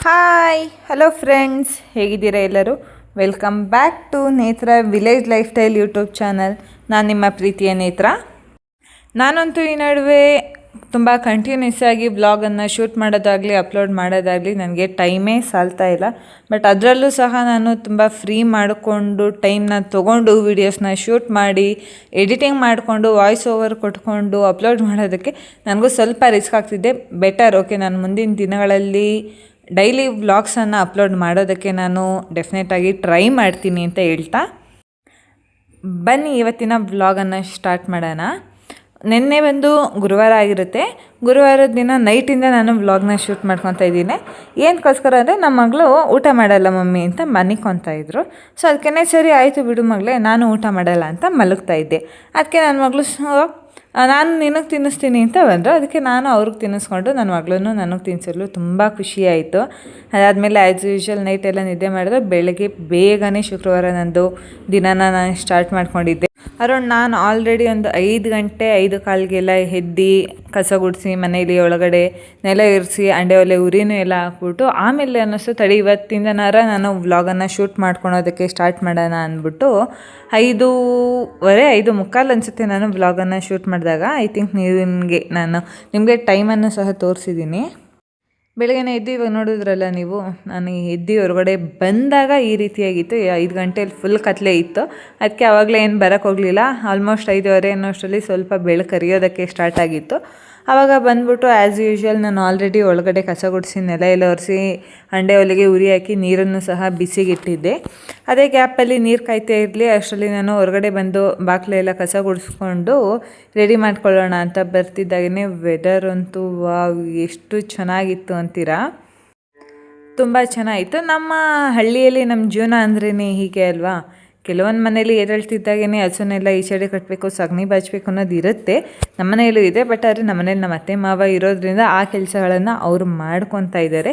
Hi hello friends, ಹೇಗಿದ್ದೀರಾ ಎಲ್ಲರೂ? Welcome back to ನೇತ್ರ village life style YouTube channel. ನಾನು ನಿಮ್ಮ ಪ್ರೀತಿಯ ನೇತ್ರ. ನಾನಂತೂ ಈ ನಡುವೆ ತುಂಬ ಕಂಟಿನ್ಯೂಸ್ ಆಗಿ ವ್ಲಾಗನ್ನು ಶೂಟ್ ಮಾಡೋದಾಗಲಿ ಅಪ್ಲೋಡ್ ಮಾಡೋದಾಗಲಿ ನನಗೆ ಟೈಮೇ ಸಾಲ್ತಾ ಇಲ್ಲ. ಬಟ್ ಅದರಲ್ಲೂ ಸಹ ನಾನು ತುಂಬ ಫ್ರೀ ಮಾಡಿಕೊಂಡು ಟೈಮ್ನ ತೊಗೊಂಡು ವೀಡಿಯೋಸ್ನ ಶೂಟ್ ಮಾಡಿ ಎಡಿಟಿಂಗ್ ಮಾಡಿಕೊಂಡು ವಾಯ್ಸ್ ಓವರ್ ಕೊಟ್ಕೊಂಡು ಅಪ್ಲೋಡ್ ಮಾಡೋದಕ್ಕೆ ನನಗೂ ಸ್ವಲ್ಪ ರಿಸ್ಕ್ ಆಗ್ತಿದೆ. ಬೆಟರ್ ಓಕೆ, ನಾನು ಮುಂದಿನ ದಿನಗಳಲ್ಲಿ ಡೈಲಿ ವ್ಲಾಗ್ಸನ್ನು ಅಪ್ಲೋಡ್ ಮಾಡೋದಕ್ಕೆ ನಾನು ಡೆಫಿನೆಟಾಗಿ ಟ್ರೈ ಮಾಡ್ತೀನಿ ಅಂತ ಹೇಳ್ತಾ ಬನ್ನಿ ಇವತ್ತಿನ ವ್ಲಾಗನ್ನು ಸ್ಟಾರ್ಟ್ ಮಾಡೋಣ. ನಿನ್ನೆ ಬಂದು ಗುರುವಾರ ಆಗಿರುತ್ತೆ. ಗುರುವಾರದ ದಿನ ನೈಟಿಂದ ನಾನು ವ್ಲಾಗ್ನ ಶೂಟ್ ಮಾಡ್ಕೊತಾ ಇದ್ದೀನಿ. ಏನಕ್ಕೋಸ್ಕರ ಅಂದರೆ ನಮ್ಮ ಮಗಳು ಊಟ ಮಾಡಲ್ಲ ಮಮ್ಮಿ ಅಂತ ಮನಿಕೊತಾ ಇದ್ರು. ಸೊ ಅದಕ್ಕೆ ಸರಿ ಆಯಿತು ಬಿಡು ಮಗಳೇ, ನಾನು ಊಟ ಮಾಡಲ್ಲ ಅಂತ ಮಲಗ್ತಾ ಇದ್ದೆ. ಅದಕ್ಕೆ ನನ್ನ ಮಗಳು ನಾನು ನಿನಗೆ ತಿನ್ನಿಸ್ತೀನಿ ಅಂತ ಬಂದರು. ಅದಕ್ಕೆ ನಾನು ಅವ್ರಿಗೆ ತಿನ್ನಿಸ್ಕೊಂಡು ನನ್ನ ಮಗಳನ್ನು ನನಗೆ ತಿನ್ನಿಸಲು ತುಂಬ ಖುಷಿಯಾಯಿತು. ಅದಾದಮೇಲೆ ಆ್ಯಸ್ ಯೂಶ್ವಲ್ ನೈಟೆಲ್ಲ ನಿದ್ದೆ ಮಾಡಿದ್ರೆ ಬೆಳಗ್ಗೆ ಬೇಗನೆ ಶುಕ್ರವಾರ ನಂದು ದಿನನ ನಾನು ಸ್ಟಾರ್ಟ್ ಮಾಡ್ಕೊಂಡಿದ್ದೆ. ಅರೌಂಡ್ ನಾನು ಆಲ್ರೆಡಿ ಒಂದು 5 ಗಂಟೆ 5:15ಗೆಲ್ಲ ಎದ್ದು ಕಸ ಗುಡಿಸಿ ಮನೇಲಿ ಒಳಗಡೆ ನೆಲ ಇರಿಸಿ ಅಂಡೆ ಒಲೆ ಉರಿನೂ ಎಲ್ಲ ಹಾಕ್ಬಿಟ್ಟು ಆಮೇಲೆ ಅನ್ನಿಸ್ತು ತಡಿ ಇವತ್ತಿಂದನಾರ ನಾನು ವ್ಲಾಗನ್ನು ಶೂಟ್ ಮಾಡ್ಕೊಳೋದಕ್ಕೆ ಸ್ಟಾರ್ಟ್ ಮಾಡೋಣ ಅಂದ್ಬಿಟ್ಟು 5:15 5:45 ಅನಿಸುತ್ತೆ ನಾನು ವ್ಲಾಗನ್ನು ಶೂಟ್ ಮಾಡಿದಾಗ. ಐ ಥಿಂಕ್ ನಿಮಗೆ ಟೈಮನ್ನು ಸಹ ತೋರಿಸಿದ್ದೀನಿ. ಬೆಳಗ್ಗೆ ಎದ್ದು ಇವಾಗ ನೋಡಿದ್ರಲ್ಲ ನೀವು, ನಾನು ಎದ್ದು ಹೊರಗಡೆ ಬಂದಾಗ ಈ ರೀತಿಯಾಗಿತ್ತು. 5 ಗಂಟೆಯಲ್ಲಿ ಫುಲ್ ಕತ್ಲೆ ಇತ್ತು. ಅದಕ್ಕೆ ಆವಾಗಲೇ ಏನು ಬರೋಕ್ಕೆ ಹೋಗಲಿಲ್ಲ. ಆಲ್ಮೋಸ್ಟ್ 5:15 ಅನ್ನೋಷ್ಟರಲ್ಲಿ ಸ್ವಲ್ಪ ಬೆಳಕು ಕರಿಯೋದಕ್ಕೆ ಸ್ಟಾರ್ಟ್ ಆಗಿತ್ತು. ಆವಾಗ ಬಂದ್ಬಿಟ್ಟು ಆ್ಯಸ್ ಯೂಶ್ವಲ್ ನಾನು ಆಲ್ರೆಡಿ ಒಳಗಡೆ ಕಸ ಗುಡಿಸಿ ನೆಲ ಎಲ್ಲ ಒರೆಸಿ ಅಂಡೆ ಒಲೆಗೆ ಉರಿ ಹಾಕಿ ನೀರನ್ನು ಸಹ ಬಿಸಿಗಿಟ್ಟಿದ್ದೆ. ಅದೇ ಗ್ಯಾಪಲ್ಲಿ ನೀರು ಕಾಯ್ತಾ ಇರಲಿ ಅಷ್ಟರಲ್ಲಿ ನಾನು ಹೊರಗಡೆ ಬಂದು ಬಾಗಿಲೆಲ್ಲ ಕಸ ಗುಡಿಸ್ಕೊಂಡು ರೆಡಿ ಮಾಡ್ಕೊಳ್ಳೋಣ ಅಂತ ಬರ್ತಿದ್ದಾಗೇ ವೆದರ್ ಅಂತೂ ವಾವ್ ಎಷ್ಟು ಚೆನ್ನಾಗಿತ್ತು ಅಂತೀರಾ. ತುಂಬ ಚೆನ್ನಾಗಿತ್ತು. ನಮ್ಮ ಹಳ್ಳಿಯಲ್ಲಿ ನಮ್ಮ ಜೀವನ ಅಂದ್ರೇ ಹೀಗೆ ಅಲ್ವಾ. ಕೆಲವೊಂದು ಮನೇಲಿ ಎದ್ದೇಳ್ತಿದ್ದಾಗೇ ಹಸುನೆಲ್ಲ ಈ ಸೈಡೆ ಕಟ್ಟಬೇಕು, ಸಗಣಿ ಬಾಚಬೇಕು ಅನ್ನೋದು ಇರುತ್ತೆ. ನಮ್ಮ ಮನೆಯಲ್ಲೂ ಇದೆ. ಬಟ್ ಆದರೆ ನಮ್ಮ ಮನೇಲಿ ನಮ್ಮ ಅತ್ತೆ ಮಾವ ಇರೋದ್ರಿಂದ ಆ ಕೆಲಸಗಳನ್ನು ಅವರು ಮಾಡ್ಕೊತಾ ಇದ್ದಾರೆ.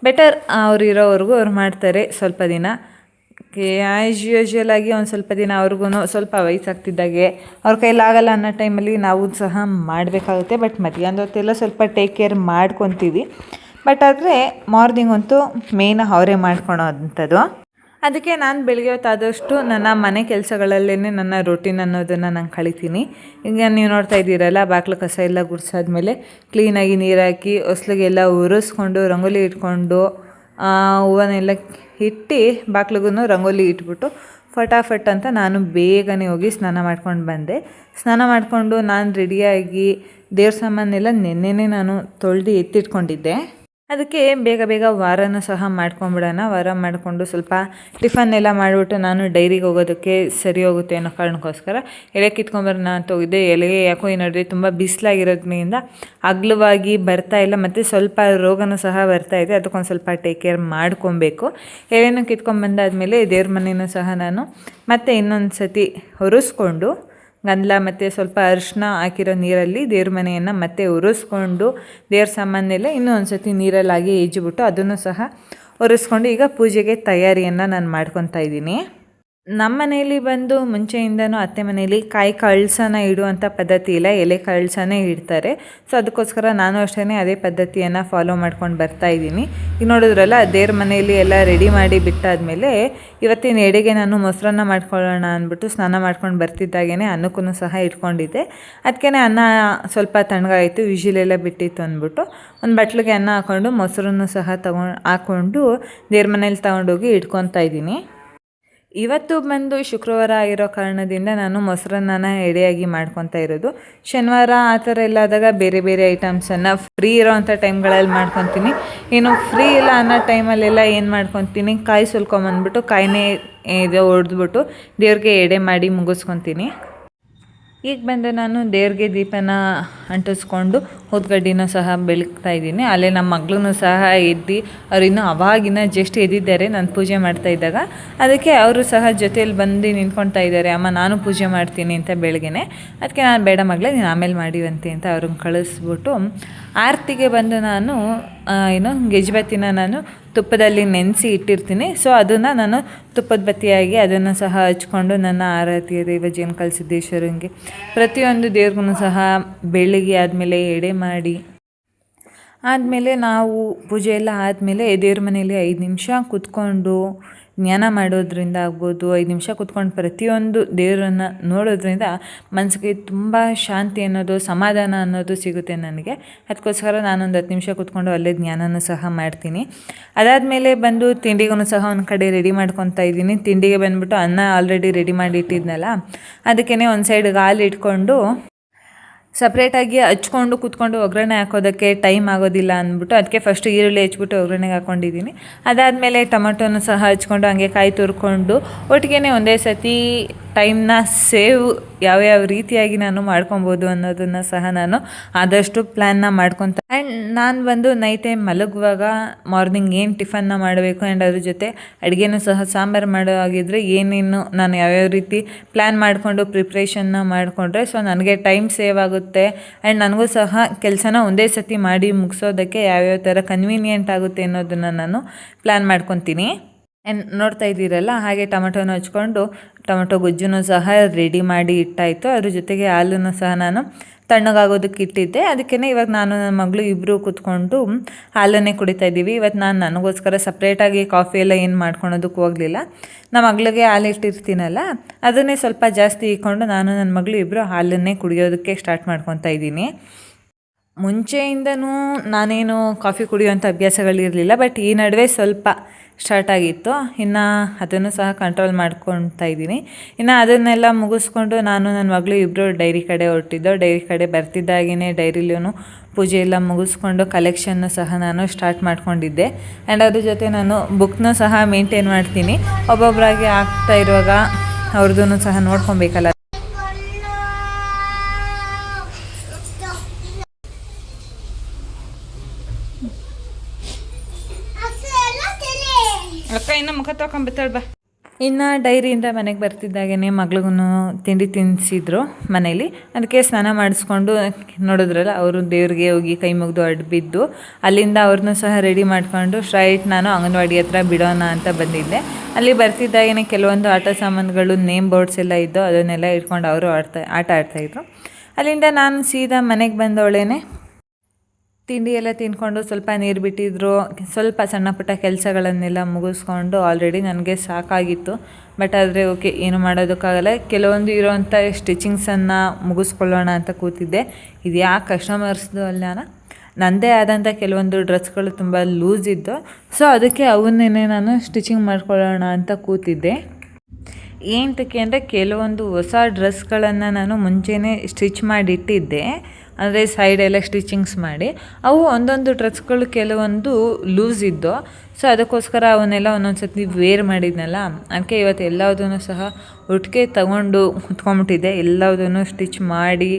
ಬೆಟರ್ ಅವ್ರು ಇರೋವರೆಗೂ ಅವ್ರು ಮಾಡ್ತಾರೆ ಸ್ವಲ್ಪ ದಿನ. ಆ್ಯಸ್ ಯೂಶ್ವಲ್ ಆಗಿ ಒಂದು ಸ್ವಲ್ಪ ದಿನ ಅವ್ರಿಗೂ ಸ್ವಲ್ಪ ವಯಸ್ಸಾಗ್ತಿದ್ದಾಗೆ ಅವ್ರ ಕೈಲಾಗಲ್ಲ ಅನ್ನೋ ಟೈಮಲ್ಲಿ ನಾವು ಸಹ ಮಾಡಬೇಕಾಗುತ್ತೆ. ಬಟ್ ಮಧ್ಯಾಹ್ನದ ಹೊತ್ತೆಲ್ಲ ಸ್ವಲ್ಪ ಟೇಕ್ ಕೇರ್ ಮಾಡ್ಕೊತೀವಿ. ಬಟ್ ಆದರೆ ಮಾರ್ನಿಂಗ್ ಅಂತೂ ಮೇಯ್ನ್ ಅವರೇ ಮಾಡ್ಕೊಳೋ ಅಂಥದ್ದು. ಅದಕ್ಕೆ ನಾನು ಬೆಳಿಗ್ಗೆ ಹೊತ್ತಾದಷ್ಟು ನನ್ನ ಮನೆ ಕೆಲಸಗಳಲ್ಲೇ ನನ್ನ ರೂಟೀನ್ ಅನ್ನೋದನ್ನು ನಾನು ಕಳಿತೀನಿ. ಈಗ ನೀವು ನೋಡ್ತಾ ಇದ್ದೀರಲ್ಲ, ಬಾಗಿಲು ಕಸ ಎಲ್ಲ ಗುಡಿಸಾದ್ಮೇಲೆ ಕ್ಲೀನಾಗಿ ನೀರು ಹಾಕಿ ಹೊಸ್ಲಿಗೆಲ್ಲ ಉರಿಸ್ಕೊಂಡು ರಂಗೋಲಿ ಇಟ್ಕೊಂಡು ಹೂವನ್ನೆಲ್ಲ ಇಟ್ಟು ಬಾಗಿಲಿಗೂ ರಂಗೋಲಿ ಇಟ್ಬಿಟ್ಟು ಫಟಾಫಟ್ ಅಂತ ನಾನು ಬೇಗನೆ ಹೋಗಿ ಸ್ನಾನ ಮಾಡ್ಕೊಂಡು ಬಂದೆ. ಸ್ನಾನ ಮಾಡಿಕೊಂಡು ನಾನು ರೆಡಿಯಾಗಿ ದೇವ್ರ ಸಾಮಾನೆಲ್ಲ ನೆನ್ನೆನೇ ನಾನು ತೊಳೆದು ಎತ್ತಿಟ್ಕೊಂಡಿದ್ದೆ. ಅದಕ್ಕೆ ಬೇಗ ಬೇಗ ವಾರನ ಸಹ ಮಾಡ್ಕೊಂಬಿಡೋಣ. ವಾರ ಮಾಡಿಕೊಂಡು ಸ್ವಲ್ಪ ಟಿಫನ್ ಎಲ್ಲ ಮಾಡಿಬಿಟ್ಟು ನಾನು ಡೈರಿಗೆ ಹೋಗೋದಕ್ಕೆ ಸರಿ ಹೋಗುತ್ತೆ ಅನ್ನೋ ಕಾರಣಕ್ಕೋಸ್ಕರ ಎಲೆ ಕಿತ್ಕೊಂಬರೋಣ ಅಂತ ಹೋಗಿದ್ದೆ. ಎಲೆಗೆ ಯಾಕೋ ಈ ನಡುವೆ ತುಂಬ ಬಿಸಿಲಾಗಿರೋದ್ರಿಂದ ಅಗ್ಲವಾಗಿ ಬರ್ತಾಯಿಲ್ಲ ಮತ್ತು ಸ್ವಲ್ಪ ರೋಗನೂ ಸಹ ಬರ್ತಾಯಿದೆ. ಅದಕ್ಕೊಂದು ಸ್ವಲ್ಪ ಟೇಕ್ ಕೇರ್ ಮಾಡ್ಕೊಬೇಕು. ಎಲೆನೂ ಕಿತ್ಕೊಂಡ್ಬಂದಾದಮೇಲೆ ದೇವ್ರ ಮನೆಯೂ ಸಹ ನಾನು ಮತ್ತೆ ಇನ್ನೊಂದು ಸತಿ ಒರೆಸ್ಕೊಂಡು ಗಂಧಲ ಮತ್ತು ಸ್ವಲ್ಪ ಅರಿಶಿನ ಹಾಕಿರೋ ನೀರಲ್ಲಿ ದೇವ್ರ ಮನೆಯನ್ನು ಮತ್ತೆ ಒರೆಸ್ಕೊಂಡು ದೇವ್ರ ಸಾಮಾನೆಲ್ಲ ಇನ್ನೂ ಒಂದು ಸತಿ ನೀರಲ್ಲಿ ಹಾಗೆ ಈಜ್ಬಿಟ್ಟು ಅದನ್ನು ಸಹ ಒರೆಸ್ಕೊಂಡು ಈಗ ಪೂಜೆಗೆ ತಯಾರಿಯನ್ನು ನಾನು ಮಾಡ್ಕೊತಾ ಇದ್ದೀನಿ. ನಮ್ಮ ಮನೆಯಲ್ಲಿ ಬಂದು ಮುಂಚೆಯಿಂದನೂ ಅತ್ತೆ ಮನೆಯಲ್ಲಿ ಕಾಯಿ ಕಳಸನ ಇಡುವಂಥ ಪದ್ಧತಿ ಇಲ್ಲ, ಎಲೆ ಕಳಸನೇ ಇಡ್ತಾರೆ. ಸೊ ಅದಕ್ಕೋಸ್ಕರ ನಾನು ಅಷ್ಟೇ ಅದೇ ಪದ್ಧತಿಯನ್ನು ಫಾಲೋ ಮಾಡ್ಕೊಂಡು ಬರ್ತಾಯಿದ್ದೀನಿ. ಈಗ ನೋಡಿದ್ರಲ್ಲ, ದೇವ್ರ ಮನೆಯಲ್ಲಿ ಎಲ್ಲ ರೆಡಿ ಮಾಡಿ ಬಿಟ್ಟಾದಮೇಲೆ ಇವತ್ತಿನ ಎಡೆಗೆ ನಾನು ಮೊಸರನ್ನ ಮಾಡ್ಕೊಳ್ಳೋಣ ಅಂದ್ಬಿಟ್ಟು ಸ್ನಾನ ಮಾಡ್ಕೊಂಡು ಬರ್ತಿದ್ದಾಗೇ ಅನ್ನಕ್ಕೂ ಸಹ ಇಟ್ಕೊಂಡಿದ್ದೆ. ಅದಕ್ಕೆ ಅನ್ನ ಸ್ವಲ್ಪ ತಣ್ಣಗಾಯಿತು, ವಿಜಿಲೆಲ್ಲ ಬಿಟ್ಟಿತ್ತು ಅಂದ್ಬಿಟ್ಟು ಒಂದು ಬಟ್ಲಿಗೆ ಅನ್ನ ಹಾಕ್ಕೊಂಡು ಮೊಸರನ್ನು ಸಹ ಹಾಕ್ಕೊಂಡು ದೇವ್ರ ಮನೇಲಿ ತೊಗೊಂಡೋಗಿ ಇಟ್ಕೊತಾ ಇದ್ದೀನಿ. ಇವತ್ತು ಬಂದು ಶುಕ್ರವಾರ ಆಗಿರೋ ಕಾರಣದಿಂದ ನಾನು ಮೊಸರನ್ನ ಎಡೆಯಾಗಿ ಮಾಡ್ಕೊತಾ ಇರೋದು. ಶನಿವಾರ ಆ ಥರ ಎಲ್ಲ ಆದಾಗ ಬೇರೆ ಬೇರೆ ಐಟಮ್ಸನ್ನು ಫ್ರೀ ಇರೋವಂಥ ಟೈಮ್ಗಳಲ್ಲಿ ಮಾಡ್ಕೊತೀನಿ. ಏನು ಫ್ರೀ ಇಲ್ಲ ಅನ್ನೋ ಟೈಮಲ್ಲೆಲ್ಲ ಏನು ಮಾಡ್ಕೊತೀನಿ, ಕಾಯಿ ಸುಲ್ಕೊಂಬಂದ್ಬಿಟ್ಟು ಕಾಯಿನೇ ಹೊಡೆದ್ಬಿಟ್ಟು ದೇವ್ರಿಗೆ ಎಡೆ ಮಾಡಿ ಮುಗಿಸ್ಕೊತೀನಿ. ಈಗ ಬಂದು ನಾನು ದೇವ್ರಿಗೆ ದೀಪನ ಅಂಟಿಸ್ಕೊಂಡು ಊದ್ಗಡ್ಡಿನೂ ಸಹ ಬೆಳಗ್ತಾ ಇದ್ದೀನಿ. ಅಲ್ಲೇ ನಮ್ಮ ಮಗಳೂ ಸಹ ಎದ್ದು ಅವ್ರು ಇನ್ನೂ ಅವಾಗಿನ ಜಸ್ಟ್ ಎದ್ದಿದ್ದಾರೆ ನಾನು ಪೂಜೆ ಮಾಡ್ತಾ ಇದ್ದಾಗ. ಅದಕ್ಕೆ ಅವರು ಸಹ ಜೊತೆಯಲ್ಲಿ ಬಂದು ನಿಂತ್ಕೊಳ್ತಾ ಇದ್ದಾರೆ, ಅಮ್ಮ ನಾನು ಪೂಜೆ ಮಾಡ್ತೀನಿ ಅಂತ ಬೆಳಗ್ಗೆನೆ. ಅದಕ್ಕೆ ನಾನು ಬೇಡ ಮಗಳೇ ನೀನು ಆಮೇಲೆ ಮಾಡಿವಂತೆ ಅಂತ ಅವ್ರನ್ನ ಕಳಿಸ್ಬಿಟ್ಟು ಆರತಿಗೆ ಬಂದು ನಾನು ಗೆಜ್ಬತ್ತಿನ ನಾನು ತುಪ್ಪದಲ್ಲಿ ನೆನೆಸಿ ಇಟ್ಟಿರ್ತೀನಿ. ಸೊ ಅದನ್ನು ನಾನು ತುಪ್ಪದ ಬತ್ತಿಯಾಗಿ ಅದನ್ನು ಸಹ ಹಚ್ಕೊಂಡು ನನ್ನ ಆರತಿಯ ದೇವಜೀವನ ಸಿದ್ದೇಶ್ವರಂಗೆ ಪ್ರತಿಯೊಂದು ದೇವ್ರಿಗೂ ಸಹ ಬೆಳಗ್ಗೆ ಆದಮೇಲೆ ಎಡೆ ಮಾಡಿ ಆದಮೇಲೆ ನಾವು ಪೂಜೆ ಎಲ್ಲ ಆದಮೇಲೆ ದೇವ್ರ ಮನೆಯಲ್ಲಿ 5 ನಿಮಿಷ ಕೂತ್ಕೊಂಡು ಜ್ಞಾನ ಮಾಡೋದ್ರಿಂದ ಆಗ್ಬೋದು, 5 ನಿಮಿಷ ಕೂತ್ಕೊಂಡು ಪ್ರತಿಯೊಂದು ದೇವರನ್ನು ನೋಡೋದ್ರಿಂದ ಮನಸ್ಸಿಗೆ ತುಂಬ ಶಾಂತಿ ಅನ್ನೋದು, ಸಮಾಧಾನ ಅನ್ನೋದು ಸಿಗುತ್ತೆ ನನಗೆ. ಅದಕ್ಕೋಸ್ಕರ ನಾನೊಂದು 10 ನಿಮಿಷ ಕೂತ್ಕೊಂಡು ಅಲ್ಲೇ ಜ್ಞಾನನೂ ಸಹ ಮಾಡ್ತೀನಿ. ಅದಾದಮೇಲೆ ಬಂದು ತಿಂಡಿಗೂ ಸಹ ಒಂದು ಕಡೆ ರೆಡಿ ಮಾಡ್ಕೊತಾ ಇದ್ದೀನಿ. ತಿಂಡಿಗೆ ಬಂದುಬಿಟ್ಟು ಅನ್ನ ಆಲ್ರೆಡಿ ರೆಡಿ ಮಾಡಿ ಇಟ್ಟಿದ್ನಲ್ಲ, ಅದಕ್ಕೇ ಒಂದು ಸೈಡ್ಗೆ ಹಾಲು ಇಟ್ಕೊಂಡು ಸಪ್ರೇಟಾಗಿ ಹಚ್ಕೊಂಡು ಕೂತ್ಕೊಂಡು ಒಗ್ಗರಣೆ ಹಾಕೋದಕ್ಕೆ ಟೈಮ್ ಆಗೋದಿಲ್ಲ ಅಂದ್ಬಿಟ್ಟು ಅದಕ್ಕೆ ಫಸ್ಟ್ ಈರುಳ್ಳಿ ಹಚ್ಬಿಟ್ಟು ಒಗ್ಗರಣೆಗೆ ಹಾಕ್ಕೊಂಡಿದ್ದೀನಿ. ಅದಾದಮೇಲೆ ಟೊಮೆಟೊನೂ ಸಹ ಹಚ್ಕೊಂಡು ಹಂಗೆ ಕಾಯಿ ತುರ್ಕೊಂಡು ಒಟ್ಟಿಗೆ ಒಂದೇ ಸತಿ ಟೈಮ್ನ ಸೇವ್ ಯಾವ್ಯಾವ ರೀತಿಯಾಗಿ ನಾನು ಮಾಡ್ಕೊಬೋದು ಅನ್ನೋದನ್ನು ಸಹ ನಾನು ಆದಷ್ಟು ಪ್ಲ್ಯಾನ್ನ ಮಾಡ್ಕೊತ. ಆ್ಯಂಡ್ ನಾನು ಬಂದು ನೈಟ್ ಟೈಮ್ ಮಲಗುವಾಗ ಮಾರ್ನಿಂಗ್ ಏನು ಟಿಫನ್ನ ಮಾಡಬೇಕು ಆ್ಯಂಡ್ ಅದ್ರ ಜೊತೆ ಅಡುಗೆನೂ ಸಹ ಸಾಂಬಾರು ಮಾಡೋ ಆಗಿದ್ದರೆ ಏನೇನು ನಾನು ಯಾವ್ಯಾವ ರೀತಿ ಪ್ಲ್ಯಾನ್ ಮಾಡಿಕೊಂಡು ಪ್ರಿಪ್ರೇಷನ್ನ ಮಾಡಿಕೊಂಡ್ರೆ ಸೊ ನನಗೆ ಟೈಮ್ ಸೇವ್ ಆಗುತ್ತೆ. ಆ್ಯಂಡ್ ನನಗೂ ಸಹ ಕೆಲಸನ ಒಂದೇ ಸತಿ ಮಾಡಿ ಮುಗಿಸೋದಕ್ಕೆ ಯಾವ್ಯಾವ ಥರ ಕನ್ವೀನಿಯೆಂಟ್ ಆಗುತ್ತೆ ಅನ್ನೋದನ್ನು ನಾನು ಪ್ಲ್ಯಾನ್ ಮಾಡ್ಕೊತೀನಿ. ಆ್ಯಂಡ್ ನೋಡ್ತಾ ಇದ್ದೀರಲ್ಲ, ಹಾಗೆ ಟೊಮೆಟೊನ ಹಚ್ಕೊಂಡು ಟೊಮೆಟೊ ಗೊಜ್ಜುನೂ ಸಹ ರೆಡಿ ಮಾಡಿ ಇಟ್ಟಾಯಿತು. ಅದ್ರ ಜೊತೆಗೆ ಹಾಲನ್ನು ಸಹ ನಾನು ತಣ್ಣಗಾಗೋದಕ್ಕೆ ಇಟ್ಟಿದ್ದೆ. ಅದಕ್ಕೇ ಇವಾಗ ನಾನು ನನ್ನ ಮಗಳು ಇಬ್ಬರು ಕೂತ್ಕೊಂಡು ಹಾಲನ್ನೇ ಕುಡಿತಾ ಇದ್ದೀವಿ. ಇವತ್ತು ನಾನು ನನಗೋಸ್ಕರ ಸಪ್ರೇಟಾಗಿ ಕಾಫಿ ಎಲ್ಲ ಏನು ಮಾಡ್ಕೊಳೋದಕ್ಕೆ ಹೋಗಲಿಲ್ಲ. ನಮ್ಮ ಮಗಳಿಗೆ ಹಾಲು ಇಟ್ಟಿರ್ತೀನಲ್ಲ, ಅದನ್ನೇ ಸ್ವಲ್ಪ ಜಾಸ್ತಿ ಇಕ್ಕೊಂಡು ನಾನು ನನ್ನ ಮಗಳು ಇಬ್ಬರು ಹಾಲನ್ನೇ ಕುಡಿಯೋದಕ್ಕೆ ಸ್ಟಾರ್ಟ್ ಮಾಡ್ಕೊತಾ ಇದ್ದೀನಿ. ಮುಂಚೆಯಿಂದನೂ ನಾನೇನು ಕಾಫಿ ಕುಡಿಯೋವಂಥ ಅಭ್ಯಾಸಗಳಿರಲಿಲ್ಲ, ಬಟ್ ಈ ನಡುವೆ ಸ್ವಲ್ಪ ಸ್ಟಾರ್ಟ್ ಆಗಿತ್ತು. ಇನ್ನು ಅದನ್ನು ಸಹ ಕಂಟ್ರೋಲ್ ಮಾಡ್ಕೊತಾ ಇದ್ದೀನಿ. ಇನ್ನು ಅದನ್ನೆಲ್ಲ ಮುಗಿಸ್ಕೊಂಡು ನಾನು ನನ್ನ ಮಗಳು ಇಬ್ಬರು ಡೈರಿ ಕಡೆ ಹೊರಟಿದ್ದೋ. ಡೈರಿ ಕಡೆ ಬರ್ತಿದ್ದಾಗೇ ಡೈರಿಲೂ ಪೂಜೆ ಎಲ್ಲ ಮುಗಿಸ್ಕೊಂಡು ಕಲೆಕ್ಷನ್ನು ಸಹ ನಾನು ಸ್ಟಾರ್ಟ್ ಮಾಡ್ಕೊಂಡಿದ್ದೆ. ಆ್ಯಂಡ್ ಅದ್ರ ಜೊತೆ ನಾನು ಬುಕ್ನೂ ಸಹ ಮೇಂಟೈನ್ ಮಾಡ್ತೀನಿ. ಒಬ್ಬೊಬ್ಬರಾಗಿ ಆಗ್ತಾ ಇರುವಾಗ ಅವ್ರದ್ದೂ ಸಹ ನೋಡ್ಕೊಬೇಕಲ್ಲ. ಅಕ್ಕ ಇನ್ನು ಮುಖ ತೊಗೊಂಬತ್ತಾಳ ಬಾ. ಇನ್ನು ಡೈರಿಯಿಂದ ಮನೆಗೆ ಬರ್ತಿದ್ದಾಗೇ ಮಗಳಿಗೂ ತಿಂಡಿ ತಿನ್ನಿಸಿದ್ರು ಮನೇಲಿ. ಅದಕ್ಕೆ ಸ್ನಾನ ಮಾಡಿಸ್ಕೊಂಡು ನೋಡಿದ್ರಲ್ಲ, ಅವರು ದೇವ್ರಿಗೆ ಹೋಗಿ ಕೈ ಮುಗಿದು ಅಡ್ಬಿದ್ದು ಅಲ್ಲಿಂದ ಅವ್ರನ್ನೂ ಸಹ ರೆಡಿ ಮಾಡ್ಕೊಂಡು ಸ್ಟ್ರೈಟ್ ನಾನು ಅಂಗನವಾಡಿ ಹತ್ರ ಬಿಡೋಣ ಅಂತ ಬಂದಿದ್ದೆ. ಅಲ್ಲಿ ಬರ್ತಿದ್ದಾಗೇ ಕೆಲವೊಂದು ಆಟ ಸಾಮಾನುಗಳು, ನೇಮ್ ಬೋರ್ಡ್ಸ್ ಎಲ್ಲ ಇದ್ದು ಅದನ್ನೆಲ್ಲ ಇಟ್ಕೊಂಡು ಅವರು ಆಟ ಆಡ್ತಾಯಿದ್ರು. ಅಲ್ಲಿಂದ ನಾನು ಸೀದಾ ಮನೆಗೆ ಬಂದವಳೇನೆ ತಿಂಡಿ ಎಲ್ಲ ತಿಂದ್ಕೊಂಡು ಸ್ವಲ್ಪ ನೀರು ಬಿಟ್ಟಿದ್ರು. ಸ್ವಲ್ಪ ಸಣ್ಣ ಪುಟ್ಟ ಕೆಲಸಗಳನ್ನೆಲ್ಲ ಮುಗಿಸ್ಕೊಂಡು ಆಲ್ರೆಡಿ ನನಗೆ ಸಾಕಾಗಿತ್ತು. ಬಟ್ ಆದರೆ ಓಕೆ, ಏನು ಮಾಡೋದಕ್ಕಾಗಲ್ಲ. ಕೆಲವೊಂದು ಇರೋವಂಥ ಸ್ಟಿಚಿಂಗ್ಸನ್ನು ಮುಗಿಸ್ಕೊಳ್ಳೋಣ ಅಂತ ಕೂತಿದ್ದೆ. ಇದು ಯಾಕೆ ಕಸ್ಟಮರ್ಸ್ದು ಅಲ್ಲ, ನನ್ನದೇ ಆದಂಥ ಕೆಲವೊಂದು ಡ್ರೆಸ್ಗಳು ತುಂಬ ಲೂಸ್ ಇದ್ದು, ಸೊ ಅದಕ್ಕೆ ಅವನ್ನೇ ನಾನು ಸ್ಟಿಚಿಂಗ್ ಮಾಡ್ಕೊಳ್ಳೋಣ ಅಂತ ಕೂತಿದ್ದೆ. ಏನಕ್ಕೆ ಅಂದರೆ ಕೆಲವೊಂದು ಹೊಸ ಡ್ರೆಸ್ಗಳನ್ನು ನಾನು ಮುಂಚೆನೇ ಸ್ಟಿಚ್ ಮಾಡಿಟ್ಟಿದ್ದೆ, ಅಂದರೆ ಸೈಡೆಲ್ಲ ಸ್ಟಿಚಿಂಗ್ಸ್ ಮಾಡಿ. ಅವು ಒಂದೊಂದು ಡ್ರೆಸ್ಗಳು ಕೆಲವೊಂದು ಲೂಸ್ ಇದ್ದು, ಸೊ ಅದಕ್ಕೋಸ್ಕರ ಅವನ್ನೆಲ್ಲ ಒಂದೊಂದು ಸತಿ ವೇರ್ ಮಾಡಿದ್ನಲ್ಲ, ಅದಕ್ಕೆ ಇವತ್ತು ಎಲ್ಲದನ್ನು ಸಹ ಒಟ್ಟಿಗೆ ತಗೊಂಡು ಕುತ್ಕೊಂಡ್ಬಿಟ್ಟಿದ್ದೆ. ಎಲ್ಲದನ್ನು ಸ್ಟಿಚ್ ಮಾಡಿ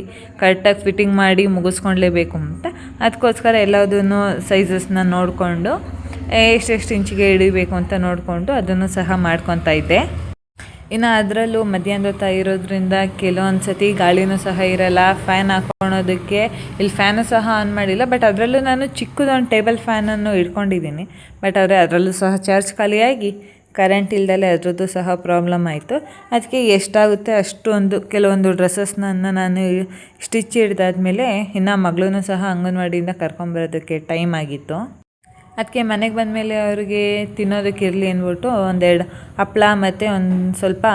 ಕರೆಕ್ಟಾಗಿ ಫಿಟ್ಟಿಂಗ್ ಮಾಡಿ ಮುಗಿಸ್ಕೊಳ್ಲೇಬೇಕು ಅಂತ. ಅದಕ್ಕೋಸ್ಕರ ಎಲ್ಲದನ್ನು ಸೈಜಸ್ನ ನೋಡಿಕೊಂಡು ಎಷ್ಟೆಷ್ಟು ಇಂಚಿಗೆ ಹಿಡಿಬೇಕು ಅಂತ ನೋಡಿಕೊಂಡು ಅದನ್ನು ಸಹ ಮಾಡ್ಕೊತಾ ಇದ್ದೆ. ಇನ್ನು ಅದರಲ್ಲೂ ಮಧ್ಯಾಹ್ನದ ಹೊತ್ತು ಇರೋದ್ರಿಂದ ಕೆಲವೊಂದು ಸತಿ ಗಾಳಿನೂ ಸಹ ಇರೋಲ್ಲ. ಫ್ಯಾನ್ ಹಾಕ್ಕೊಳೋದಕ್ಕೆ ಇಲ್ಲಿ ಫ್ಯಾನು ಸಹ ಆನ್ ಮಾಡಿಲ್ಲ, ಬಟ್ ಅದರಲ್ಲೂ ನಾನು ಚಿಕ್ಕದೊಂದು ಟೇಬಲ್ ಫ್ಯಾನನ್ನು ಇಟ್ಕೊಂಡಿದ್ದೀನಿ. ಬಟ್ ಆದರೆ ಅದರಲ್ಲೂ ಸಹ ಚಾರ್ಜ್ ಖಾಲಿಯಾಗಿ ಕರೆಂಟ್ ಇಲ್ದಲೇ ಅದರದ್ದು ಸಹ ಪ್ರಾಬ್ಲಮ್ ಆಯಿತು. ಅದಕ್ಕೆ ಎಷ್ಟಾಗುತ್ತೆ ಅಷ್ಟೊಂದು ಕೆಲವೊಂದು ಡ್ರೆಸ್ಸಸ್ನ ನಾನು ಸ್ಟಿಚ್ ಹಿಡ್ದಾದ್ಮೇಲೆ ಇನ್ನು ಮಗಳೂ ಸಹ ಅಂಗನವಾಡಿಯಿಂದ ಕರ್ಕೊಂಬರೋದಕ್ಕೆ ಟೈಮ್ ಆಗಿತ್ತು. ಅದಕ್ಕೆ ಮನೆಗೆ ಬಂದಮೇಲೆ ಅವ್ರಿಗೆ ತಿನ್ನೋದಕ್ಕೆ ಇರಲಿ ಅಂದ್ಬಿಟ್ಟು ಒಂದೆರಡು ಹಪ್ಪಳ ಮತ್ತು ಒಂದು ಸ್ವಲ್ಪ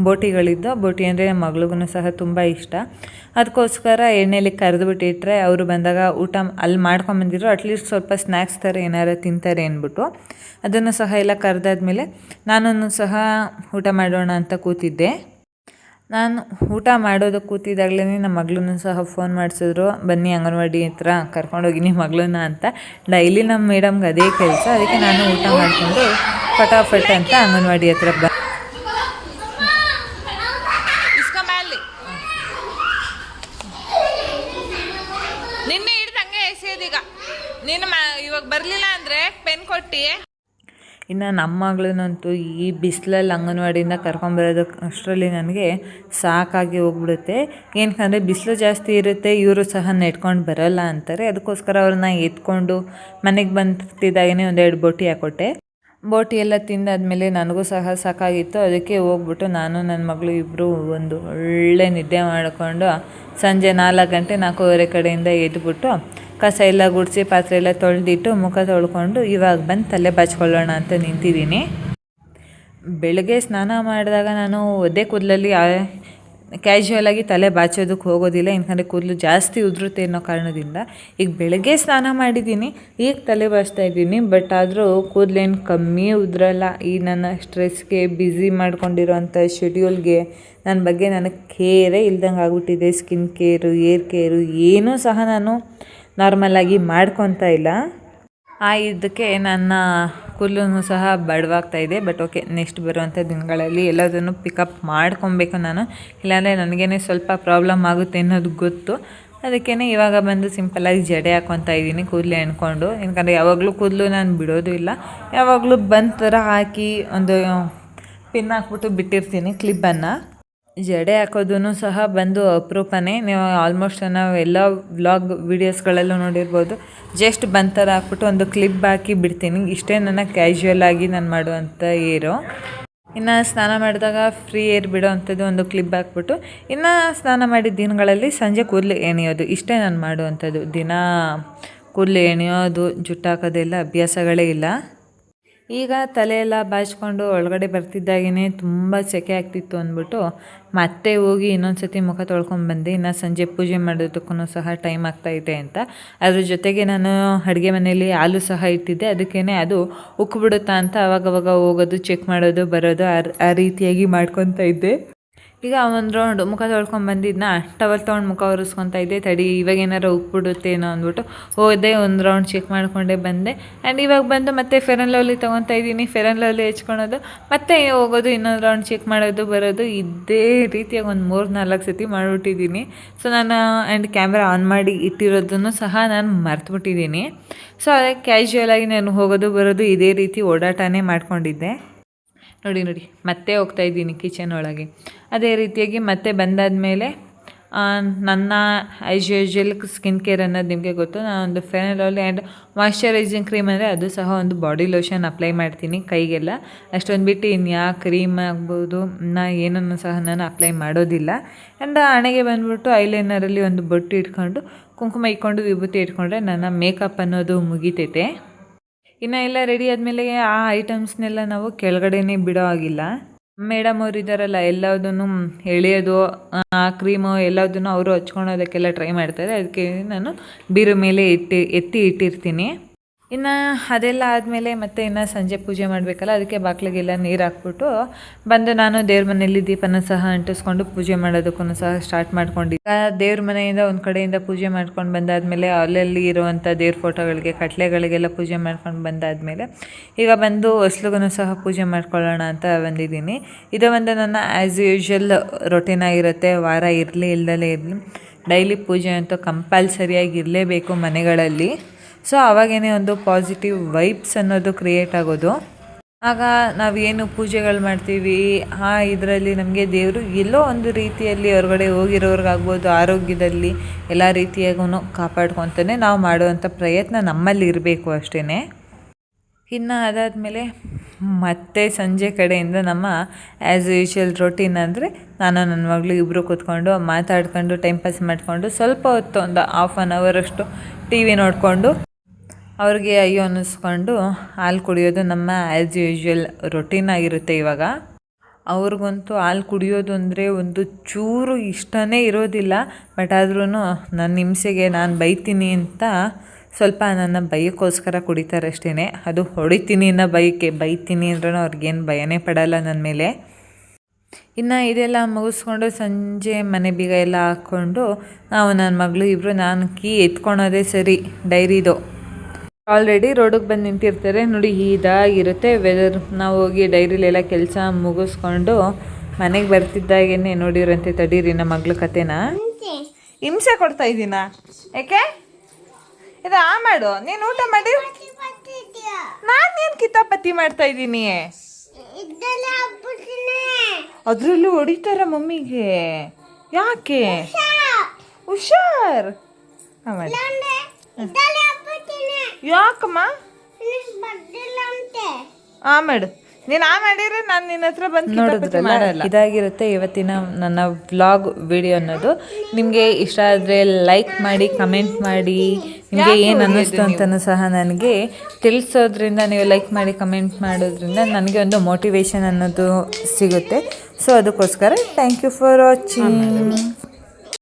ಬೋಟಿಗಳಿದ್ದು. ಬೋಟಿ ಅಂದರೆ ನಮ್ಮ ಮಗಳಿಗೂ ಸಹ ತುಂಬ ಇಷ್ಟ. ಅದಕ್ಕೋಸ್ಕರ ಎಣ್ಣೆಲಿ ಕರೆದುಬಿಟ್ಟಿಟ್ರೆ ಅವರು ಬಂದಾಗ ಊಟ ಅಲ್ಲಿ ಮಾಡ್ಕೊಂಬಂದಿದ್ರು, ಅಟ್ಲೀಸ್ಟ್ ಸ್ವಲ್ಪ ಸ್ನ್ಯಾಕ್ಸ್ ಥರ ಏನಾರು ತಿಂತಾರೆ ಅಂದ್ಬಿಟ್ಟು ಅದನ್ನು ಸಹ ಎಲ್ಲ ಕರೆದಾದ್ಮೇಲೆ ನಾನು ಸಹ ಊಟ ಮಾಡೋಣ ಅಂತ ಕೂತಿದ್ದೆ. ನಾನು ಊಟ ಮಾಡೋದಕ್ಕೆ ಕೂತಿದ್ದಾಗಲೇ ನಮ್ಮ ಮಗಳನ್ನೂ ಸಹ ಫೋನ್ ಮಾಡಿಸಿದ್ರು, ಬನ್ನಿ ಅಂಗನವಾಡಿ ಹತ್ರ ಕರ್ಕೊಂಡೋಗಿ ನಿಮ್ಮ ಮಗಳನ್ನ ಅಂತ. ಡೈಲಿ ನಮ್ಮ ಮೇಡಮ್ಗೆ ಅದೇ ಕೆಲಸ. ಅದಕ್ಕೆ ನಾನು ಊಟ ಮಾಡಿಕೊಂಡು ಫಟಾಫಟ್ ಅಂತ ಅಂಗನವಾಡಿ ಹತ್ರ ನಿನ್ನೆ ಹಿಡ್ದಂಗೆ ಎಸೆಯೋದೀಗ ನೀನು ಇವಾಗ ಬರಲಿಲ್ಲ ಅಂದರೆ ಪೆನ್ ಕೊಟ್ಟು. ಇನ್ನು ನಮ್ಮ ಮಗಳನ್ನಂತೂ ಈ ಬಿಸಿಲಲ್ಲಿ ಅಂಗನವಾಡಿಯಿಂದ ಕರ್ಕೊಂಬರೋದಕ್ಕೆ ಅಷ್ಟರಲ್ಲಿ ನನಗೆ ಸಾಕಾಗಿ ಹೋಗ್ಬಿಡುತ್ತೆ. ಏನಕ್ಕಂದರೆ ಬಿಸಿಲು ಜಾಸ್ತಿ ಇರುತ್ತೆ, ಇವರು ಸಹ ನೆಟ್ಕೊಂಡು ಬರೋಲ್ಲ ಅಂತಾರೆ. ಅದಕ್ಕೋಸ್ಕರ ಅವ್ರನ್ನ ಎತ್ಕೊಂಡು ಮನೆಗೆ ಬಂದಿದ್ದಾಗೇ ಒಂದೆರಡು ಬೋಟಿ ಹಾಕ್ಕೊಟ್ಟೆ. ಬೋಟಿ ಎಲ್ಲ ತಿಂದಾದ್ಮೇಲೆ ನನಗೂ ಸಹ ಸಾಕಾಗಿತ್ತು. ಅದಕ್ಕೆ ಹೋಗ್ಬಿಟ್ಟು ನಾನು ನನ್ನ ಮಗಳು ಇಬ್ಬರು ಒಂದು ಒಳ್ಳೆ ನಿದ್ದೆ ಮಾಡಿಕೊಂಡು ಸಂಜೆ 4 ಗಂಟೆ 4:15 ಕಡೆಯಿಂದ ಎದ್ಬಿಟ್ಟು ಕಸ ಎಲ್ಲ ಗುಡಿಸಿ ಪಾತ್ರೆ ಎಲ್ಲ ತೊಳೆದಿಟ್ಟು ಮುಖ ತೊಳ್ಕೊಂಡು ಇವಾಗ ಬಂದು ತಲೆ ಬಾಚ್ಕೊಳ್ಳೋಣ ಅಂತ ನಿಂತಿದ್ದೀನಿ. ಬೆಳಗ್ಗೆ ಸ್ನಾನ ಮಾಡಿದಾಗ ನಾನು ಒದ್ದೆ ಕೂದಲಲ್ಲಿ ಕ್ಯಾಶುವಲಾಗಿ ತಲೆ ಬಾಚೋದಕ್ಕೆ ಹೋಗೋದಿಲ್ಲ, ಯಾಕಂದರೆ ಕೂದಲು ಜಾಸ್ತಿ ಉದುರುತ್ತೆ ಅನ್ನೋ ಕಾರಣದಿಂದ. ಈಗ ಬೆಳಗ್ಗೆ ಸ್ನಾನ ಮಾಡಿದ್ದೀನಿ, ಈಗ ತಲೆ ಬಾಚ್ತಾ ಇದ್ದೀನಿ. ಬಟ್ ಆದರೂ ಕೂದಲೇನು ಕಮ್ಮಿ ಉದುರಲ್ಲ. ಈ ನನ್ನ ಸ್ಟ್ರೆಸ್ಗೆ, ಬ್ಯುಸಿ ಮಾಡ್ಕೊಂಡಿರೋಂಥ ಶೆಡ್ಯೂಲ್ಗೆ ನನ್ನ ಬಗ್ಗೆ ನನಗೆ ಕೇರೇ ಇಲ್ದಂಗೆ ಆಗ್ಬಿಟ್ಟಿದೆ. ಸ್ಕಿನ್ ಕೇರು, ಏರ್ ಕೇರು ಏನೂ ಸಹ ನಾನು ನಾರ್ಮಲಾಗಿ ಮಾಡ್ಕೊತಾ ಇಲ್ಲ. ಇದಕ್ಕೆ ನನ್ನ ಕೂದಲು ಸಹ ಬಡವಾಗ್ತಾಯಿದೆ. ಬಟ್ ಓಕೆ, ನೆಕ್ಸ್ಟ್ ಬರುವಂಥ ದಿನಗಳಲ್ಲಿ ಎಲ್ಲದನ್ನು ಪಿಕಪ್ ಮಾಡ್ಕೊಬೇಕು ನಾನು, ಇಲ್ಲಾಂದರೆ ನನಗೇನೆ ಸ್ವಲ್ಪ ಪ್ರಾಬ್ಲಮ್ ಆಗುತ್ತೆ ಅನ್ನೋದು ಗೊತ್ತು. ಅದಕ್ಕೇ ಇವಾಗ ಬಂದು ಸಿಂಪಲ್ಲಾಗಿ ಜಡೆ ಹಾಕ್ಕೊತಾ ಇದ್ದೀನಿ, ಕೂದಲು ಎಣ್ಕೊಂಡು. ಯಾಕಂದರೆ ಯಾವಾಗಲೂ ಕೂದಲು ನಾನು ಬಿಡೋದು ಇಲ್ಲ, ಯಾವಾಗಲೂ ಬಂದ್ ಥರ ಹಾಕಿ ಒಂದು ಪಿನ್ ಹಾಕ್ಬಿಟ್ಟು ಬಿಟ್ಟಿರ್ತೀನಿ ಕ್ಲಿಪ್ಪನ್ನು. ಜಡೆ ಹಾಕೋದೂ ಸಹ ಬಂದು ಅಪರೂಪನೇ. ನೀವು ಆಲ್ಮೋಸ್ಟ್ ನಾವು ಎಲ್ಲ ವ್ಲಾಗ್ ವೀಡಿಯೋಸ್ಗಳಲ್ಲೂ ನೋಡಿರ್ಬೋದು, ಜಸ್ಟ್ ಬಂದ್ ಥರ ಹಾಕ್ಬಿಟ್ಟು ಒಂದು ಕ್ಲಿಪ್ ಹಾಕಿ ಬಿಡ್ತೀನಿ. ಇಷ್ಟೇ ನನ್ನ ಕ್ಯಾಶುವಲಾಗಿ ನಾನು ಮಾಡುವಂಥ ಏರು. ಇನ್ನು ಸ್ನಾನ ಮಾಡಿದಾಗ ಫ್ರೀ ಏರ್ ಬಿಡೋ ಅಂಥದ್ದು ಒಂದು ಕ್ಲಿಪ್ ಹಾಕ್ಬಿಟ್ಟು, ಇನ್ನು ಸ್ನಾನ ಮಾಡಿದ ದಿನಗಳಲ್ಲಿ ಸಂಜೆ ಕೂದಲು ಎಣಿಯೋದು, ಇಷ್ಟೇ ನಾನು ಮಾಡುವಂಥದ್ದು. ದಿನ ಕೂದಲು ಎಣಿಯೋದು, ಜುಟ್ಟು ಹಾಕೋದೆಲ್ಲ ಅಭ್ಯಾಸಗಳೇ ಇಲ್ಲ. ಈಗ ತಲೆಯೆಲ್ಲ ಬಾಚ್ಕೊಂಡು ಒಳಗಡೆ ಬರ್ತಿದ್ದಾಗೇ ತುಂಬ ಸೆಕೆ ಆಗ್ತಿತ್ತು ಅಂದ್ಬಿಟ್ಟು ಮತ್ತೆ ಹೋಗಿ ಇನ್ನೊಂದು ಸತಿ ಮುಖ ತೊಳ್ಕೊಂಡ್ಬಂದೆ. ಇನ್ನು ಸಂಜೆ ಪೂಜೆ ಮಾಡೋದಕ್ಕೂ ಸಹ ಟೈಮ್ ಆಗ್ತಾಯಿದೆ ಅಂತ. ಅದ್ರ ಜೊತೆಗೆ ನಾನು ಅಡುಗೆ ಮನೆಯಲ್ಲಿ ಹಾಲು ಸಹ ಇಟ್ಟಿದ್ದೆ, ಅದಕ್ಕೇ ಅದು ಉಕ್ಕಿಬಿಡುತ್ತಾ ಅಂತ ಅವಾಗವಾಗ ಹೋಗೋದು, ಚೆಕ್ ಮಾಡೋದು, ಬರೋದು ಆ ರೀತಿಯಾಗಿ ಮಾಡ್ಕೊತಾ ಇದ್ದೆ. ಈಗ ಒಂದು ರೌಂಡ್ ಮುಖ ತೊಳ್ಕೊಂಡು ಬಂದಿದ್ದನ್ನ ಟವಲ್ ತೊಗೊಂಡು ಮುಖ ಒರೆಸ್ಕೊತಾ ಇದ್ದೆ. ತಡಿ ಇವಾಗ ಏನಾರು ಉಕ್ಬಿಡುತ್ತೇನೋ ಅಂದ್ಬಿಟ್ಟು ಹೋದೆ, ಒಂದು ರೌಂಡ್ ಚೆಕ್ ಮಾಡಿಕೊಂಡೇ ಬಂದೆ. ಆ್ಯಂಡ್ ಇವಾಗ ಬಂದು ಮತ್ತೆ ಫೇರ್ ಆ್ಯಂಡ್ ಲವ್ಲಿ ತೊಗೊತಾ ಇದ್ದೀನಿ. ಫೇರ್ ಆ್ಯಂಡ್ ಲವ್ಲಿ ಹೆಚ್ಕೊಳೋದು, ಮತ್ತೆ ಹೋಗೋದು, ಇನ್ನೊಂದು ರೌಂಡ್ ಚೆಕ್ ಮಾಡೋದು, ಬರೋದು, ಇದೇ ರೀತಿಯಾಗಿ ಒಂದು 3-4 ಸತಿ ಮಾಡಿಬಿಟ್ಟಿದ್ದೀನಿ. ಸೊ ನಾನು ಆ್ಯಂಡ್ ಕ್ಯಾಮ್ರಾ ಆನ್ ಮಾಡಿ ಇಟ್ಟಿರೋದನ್ನು ಸಹ ನಾನು ಮರ್ತುಬಿಟ್ಟಿದ್ದೀನಿ. ಸೊ ಅದಕ್ಕೆ ಕ್ಯಾಶುವಲಾಗಿ ನಾನು ಹೋಗೋದು ಬರೋದು ಇದೇ ರೀತಿ ಓಡಾಟನೇ ಮಾಡ್ಕೊಂಡಿದ್ದೆ. ನೋಡಿ ಮತ್ತೆ ಹೋಗ್ತಾಯಿದ್ದೀನಿ ಕಿಚನ್ ಒಳಗೆ. ಅದೇ ರೀತಿಯಾಗಿ ಮತ್ತೆ ಬಂದಾದಮೇಲೆ ನನ್ನ ಆ್ಯಸ್ ಯೂಶ್ವಲ್ ಸ್ಕಿನ್ ಕೇರ್ ಅನ್ನೋದು ನಿಮಗೆ ಗೊತ್ತು. ನಾನೊಂದು fair and lovely and moisturising cream ಅಂದರೆ ಅದು ಸಹ ಒಂದು ಬಾಡಿ ಲೋಷನ್ ಅಪ್ಲೈ ಮಾಡ್ತೀನಿ ಕೈಗೆಲ್ಲ. ಅಷ್ಟೊಂದು ಬಿಟ್ಟು ಇನ್ಯಾವ ಕ್ರೀಮ್ ಆಗ್ಬೋದು ಏನನ್ನು ಸಹ ನಾನು ಅಪ್ಲೈ ಮಾಡೋದಿಲ್ಲ. ಆ್ಯಂಡ್ ಹಣೆಗೆ ಬಂದುಬಿಟ್ಟು ಐಲೈನರಲ್ಲಿ ಒಂದು ಬೊಟ್ಟು ಇಟ್ಕೊಂಡು, ಕುಂಕುಮ ಇಟ್ಕೊಂಡು, ವಿಭೂತಿ ಇಟ್ಕೊಂಡ್ರೆ ನನ್ನ ಮೇಕಪ್ ಅನ್ನೋದು ಮುಗಿತೈತೆ. ಇನ್ನು ಎಲ್ಲ ರೆಡಿ ಆದಮೇಲೆ ಆ ಐಟಮ್ಸ್ನೆಲ್ಲ ನಾವು ಕೆಳಗಡೆನೇ ಬಿಡೋ ಆಗಿಲ್ಲ. ಮೇಡಮ್ ಅವ್ರು ಇದ್ದಾರಲ್ಲ, ಎಲ್ಲದನ್ನು ಎಳೆಯೋದು, ಕ್ರೀಮು ಎಲ್ಲದನ್ನು ಅವರು ಹಚ್ಕೊಳೋದಕ್ಕೆಲ್ಲ ಟ್ರೈ ಮಾಡ್ತಾರೆ. ಅದಕ್ಕೆ ನಾನು ಬೀರು ಮೇಲೆ ಎತ್ತಿ ಇಟ್ಟಿರ್ತೀನಿ. ಇನ್ನು ಅದೆಲ್ಲ ಆದಮೇಲೆ ಮತ್ತೆ ಇನ್ನು ಸಂಜೆ ಪೂಜೆ ಮಾಡಬೇಕಲ್ಲ, ಅದಕ್ಕೆ ಬಾಗಿಲಿಗೆಲ್ಲ ನೀರು ಹಾಕ್ಬಿಟ್ಟು ಬಂದು ನಾನು ದೇವ್ರ ಮನೆಯಲ್ಲಿ ದೀಪನ ಸಹ ಅಂಟಿಸ್ಕೊಂಡು ಪೂಜೆ ಮಾಡೋದಕ್ಕೂ ಸಹ ಸ್ಟಾರ್ಟ್ ಮಾಡ್ಕೊಂಡಿದ್ದೆ. ದೇವ್ರ ಮನೆಯಿಂದ ಒಂದು ಕಡೆಯಿಂದ ಪೂಜೆ ಮಾಡ್ಕೊಂಡು ಬಂದಾದಮೇಲೆ ಅಲ್ಲಲ್ಲಿ ಇರುವಂಥ ದೇವ್ರ ಫೋಟೋಗಳಿಗೆ, ಕಟ್ಲೆಗಳಿಗೆಲ್ಲ ಪೂಜೆ ಮಾಡ್ಕೊಂಡು ಬಂದಾದಮೇಲೆ ಈಗ ಬಂದು ಹೊಸ್ಲಿಗೂ ಸಹ ಪೂಜೆ ಮಾಡ್ಕೊಳ್ಳೋಣ ಅಂತ ಬಂದಿದ್ದೀನಿ. ಇದು ಒಂದು ನನ್ನ ಆ್ಯಸ್ ಯೂಶ್ವಲ್ ರೊಟೀನ್ ಆಗಿರುತ್ತೆ. ವಾರ ಇರಲಿ ಇಲ್ಲದಲೇ ಇರಲಿ, ಡೈಲಿ ಪೂಜೆ ಅಂತೂ ಕಂಪಲ್ಸರಿಯಾಗಿ ಇರಲೇಬೇಕು ಮನೆಗಳಲ್ಲಿ. ಸೊ ಅವಾಗೇ ಒಂದು ಪಾಸಿಟಿವ್ ವೈಬ್ಸ್ ಅನ್ನೋದು ಕ್ರಿಯೇಟ್ ಆಗೋದು. ಆಗ ನಾವೇನು ಪೂಜೆಗಳು ಮಾಡ್ತೀವಿ ಇದರಲ್ಲಿ ನಮಗೆ ದೇವರು ಎಲ್ಲೋ ಒಂದು ರೀತಿಯಲ್ಲಿ ಹೊರಗಡೆ ಹೋಗಿರೋರ್ಗಾಗ್ಬೋದು, ಆರೋಗ್ಯದಲ್ಲಿ ಎಲ್ಲ ರೀತಿಯಾಗೂ ಕಾಪಾಡ್ಕೊತಾನೆ ನಾವು ಮಾಡುವಂಥ ಪ್ರಯತ್ನ ನಮ್ಮಲ್ಲಿ ಇರಬೇಕು ಅಷ್ಟೇ. ಇನ್ನು ಅದಾದಮೇಲೆ ಮತ್ತೆ ಸಂಜೆ ಕಡೆಯಿಂದ ನಮ್ಮ ಆ್ಯಸ್ ಯೂಶ್ವಲ್ ರೊಟೀನ್ ಅಂದರೆ ನಾನು ನನ್ನ ಮಗಳು ಇಬ್ಬರು ಕೂತ್ಕೊಂಡು ಮಾತಾಡ್ಕೊಂಡು ಟೈಮ್ ಪಾಸ್ ಮಾಡಿಕೊಂಡು ಸ್ವಲ್ಪ ಹೊತ್ತು ಒಂದು 1/2 ಅವರಷ್ಟು ಟಿ ವಿ ನೋಡಿಕೊಂಡು ಅವ್ರಿಗೆ ಅಯ್ಯೋ ಅನ್ನಿಸ್ಕೊಂಡು ಹಾಲು ಕುಡಿಯೋದು ನಮ್ಮ ಆ್ಯಸ್ ಯೂಶ್ವಲ್ ರೊಟೀನ್ ಆಗಿರುತ್ತೆ. ಇವಾಗ ಅವ್ರಿಗಂತೂ ಹಾಲು ಕುಡಿಯೋದು ಅಂದರೆ ಒಂದು ಚೂರು ಇಷ್ಟನೇ ಇರೋದಿಲ್ಲ. ಬಟ್ ಆದ್ರೂ ನನ್ನ ಹಿಂಸೆಗೆ ನಾನು ಬೈತೀನಿ ಅಂತ ಸ್ವಲ್ಪ ನನ್ನ ಬೈಯಕ್ಕೋಸ್ಕರ ಕುಡಿತಾರೆ ಅಷ್ಟೇ. ಅದು ಹೊಡಿತೀನಿ ಅನ್ನೋ ಬೈತೀನಿ ಅಂದ್ರೂ ಅವ್ರಿಗೇನು ಭಯನೇ ಪಡಲ್ಲ ನನ್ನ ಮೇಲೆ. ಇನ್ನು ಇದೆಲ್ಲ ಮುಗಿಸ್ಕೊಂಡು ಸಂಜೆ ಮನೆ ಬೀಗ ಎಲ್ಲ ಹಾಕ್ಕೊಂಡು ನಾವು ನನ್ನ ಮಗಳು ಇಬ್ಬರು, ನಾನು ಕೀ ಎತ್ಕೊಳೋದೇ ಸರಿ ಡೈರಿದು. ಆಲ್ರೆಡಿ ರೋಡಿಗೆ ಬಂದು ನಿಂತಿರ್ತಾರೆ ನೋಡಿ, ಇದಾಗಿರುತ್ತೆ ವೆದರ್. ನಾವು ಹೋಗಿ ಡೈರಿಲೆಲ್ಲ ಕೆಲಸ ಮುಗಿಸ್ಕೊಂಡು ಮನೆಗೆ ಬರ್ತಿದ್ದಾಗೇ ನೋಡಿರಂತೆ. ತಡೀರಿ ನಮ್ಮ ಮಗಳ ಕತೆನ. ಹಿಂಸೆ ಕೊಡ್ತಾ ಇದ್ದೀನಾ? ಯಾಕೆ ಇದು ಮಾಡು, ನೀನು ಊಟ ಮಾಡಿ. ನಾನೇನು ಕಿತಾಪತಿ ಮಾಡ್ತಾ ಇದ್ದೀನಿ? ಅದರಲ್ಲೂ ಹೊಡಿತಾರ ಮಮ್ಮಿಗೆ. ಯಾಕೆ? ಹುಷಾರ್. ಯಾಕಮ್ಮ? ಮಾಡು, ನೀನು ಮಾಡಿದ್ರೆ ನಾನು ನಿನ್ನ ಹತ್ರ ಬಂದು ನೋಡಿದ್ರಲ್ಲ, ಇದಾಗಿರುತ್ತೆ ಇವತ್ತಿನ ನನ್ನ ವ್ಲಾಗ್ ವಿಡಿಯೋ ಅನ್ನೋದು. ನಿಮಗೆ ಇಷ್ಟ ಆದರೆ ಲೈಕ್ ಮಾಡಿ, ಕಮೆಂಟ್ ಮಾಡಿ, ನಿಮಗೆ ಏನು ಅನ್ನಿಸ್ತು ಅಂತಲೂ ಸಹ ನನಗೆ ತಿಳಿಸೋದ್ರಿಂದ, ನೀವು ಲೈಕ್ ಮಾಡಿ ಕಮೆಂಟ್ ಮಾಡೋದ್ರಿಂದ ನನಗೆ ಒಂದು ಮೋಟಿವೇಶನ್ ಅನ್ನೋದು ಸಿಗುತ್ತೆ. ಸೊ ಅದಕ್ಕೋಸ್ಕರ ಥ್ಯಾಂಕ್ ಯು ಫಾರ್ ವಾಚಿಂಗ್.